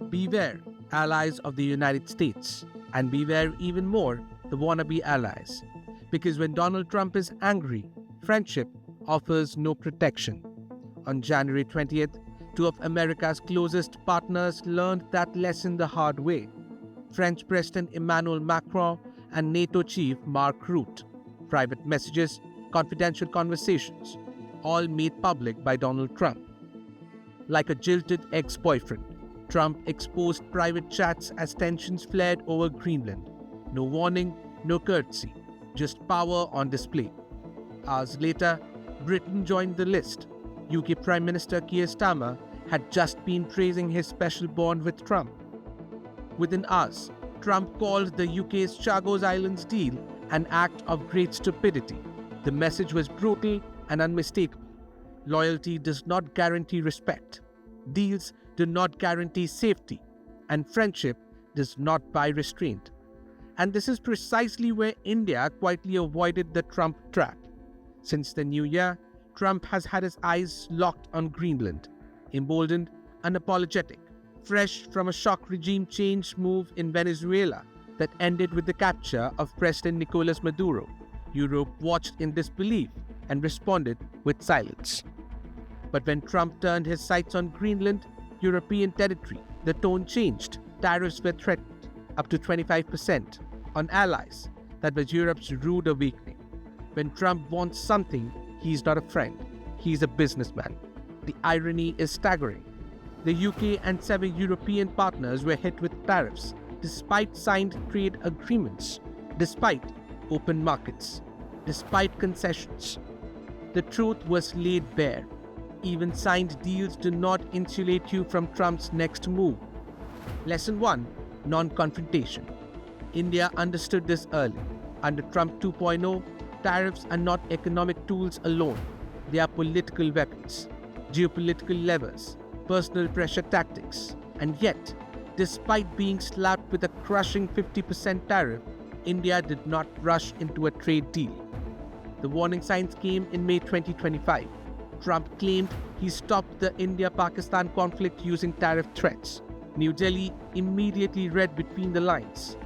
Beware, allies of the United States, and beware even more the wannabe allies. Because when Donald Trump is angry, friendship offers no protection. On January 20th, two of America's closest partners learned that lesson the hard way. French President Emmanuel Macron and NATO chief Mark Rutte. Private messages, confidential conversations, all made public by Donald Trump. Like a jilted ex-boyfriend, Trump exposed private chats as tensions flared over Greenland. No warning, no courtesy, just power on display. Hours later, Britain joined the list. UK Prime Minister Keir Starmer had just been praising his special bond with Trump. Within hours, Trump called the UK's Chagos Islands deal an act of great stupidity. The message was brutal and unmistakable. Loyalty does not guarantee respect. Deals do not guarantee safety. And friendship does not buy restraint. And this is precisely where India quietly avoided the Trump trap. Since the new year, Trump has had his eyes locked on Greenland, emboldened, unapologetic, fresh from a shock regime change move in Venezuela that ended with the capture of President Nicolas Maduro. Europe watched in disbelief and responded with silence. But when Trump turned his sights on Greenland, European territory, the tone changed. Tariffs were threatened, up to 25%, on allies. That was Europe's rude awakening. When Trump wants something, he's not a friend, he's a businessman. The irony is staggering. The UK and 7 European partners were hit with tariffs, despite signed trade agreements, despite open markets, despite concessions. The truth was laid bare. Even signed deals do not insulate you from Trump's next move. Lesson 1. Non-confrontation. India understood this early. Under Trump 2.0, tariffs are not economic tools alone. They are political weapons, geopolitical levers, personal pressure tactics. And yet, despite being slapped with a crushing 50% tariff, India did not rush into a trade deal. The warning signs came in May 2025. Trump claimed he stopped the India-Pakistan conflict using tariff threats. New Delhi immediately read between the lines.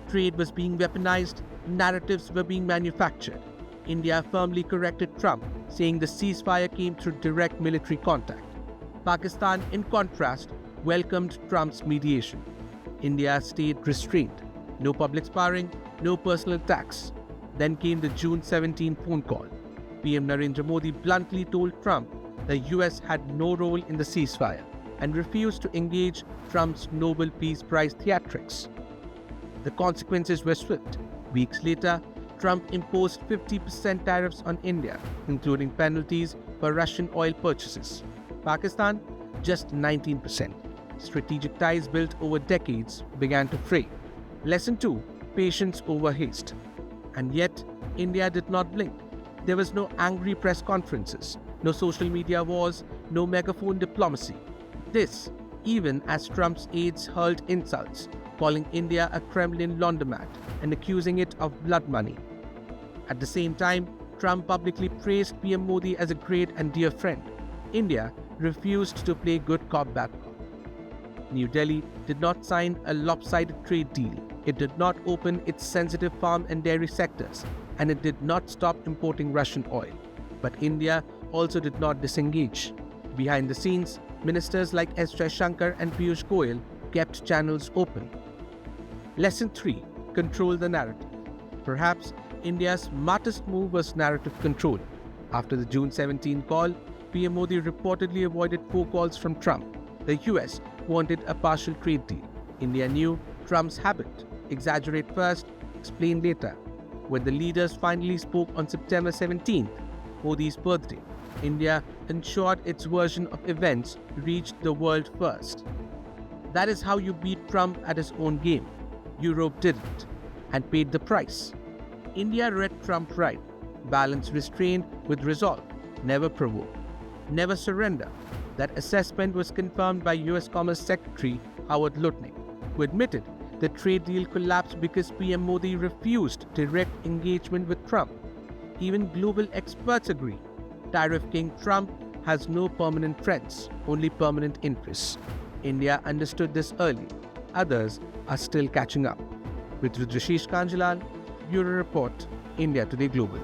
Trade was being weaponized, narratives were being manufactured. India firmly corrected Trump, saying the ceasefire came through direct military contact. Pakistan, in contrast, welcomed Trump's mediation. India stayed restrained. No public sparring, no personal attacks. Then came the June 17 phone call. PM Narendra Modi bluntly told Trump the US had no role in the ceasefire and refused to engage Trump's Nobel Peace Prize theatrics. The consequences were swift. Weeks later, Trump imposed 50% tariffs on India, including penalties for Russian oil purchases. Pakistan, just 19%. Strategic ties built over decades began to fray. Lesson 2. Patience over haste. And yet, India did not blink. There was no angry press conferences, no social media wars, no megaphone diplomacy. This, even as Trump's aides hurled insults, calling India a Kremlin laundromat and accusing it of blood money. At the same time, Trump publicly praised PM Modi as a great and dear friend. India refused to play good cop, bad cop. New Delhi did not sign a lopsided trade deal. It did not open its sensitive farm and dairy sectors, and it did not stop importing Russian oil. But India also did not disengage. Behind the scenes, ministers like S. Jaishankar and Piyush Goyal kept channels open. Lesson 3. Control the narrative. Perhaps India's smartest move was narrative control. After the June 17 call, PM Modi reportedly avoided 4 calls from Trump. The US wanted a partial trade deal. India knew Trump's habit: exaggerate first, explain later. When the leaders finally spoke on September 17th, Modi's birthday, India ensured its version of events reached the world first. That is how you beat Trump at his own game. Europe didn't, and paid the price. India read Trump right, balanced restraint with resolve, never provoke, never surrender. That assessment was confirmed by US Commerce Secretary Howard Lutnick, who admitted the trade deal collapsed because PM Modi refused direct engagement with Trump. Even global experts agree. Tariff King Trump has no permanent friends, only permanent interests. India understood this early. Others are still catching up. With Rudrishish Kanjalal, Bureau Report, India Today Global.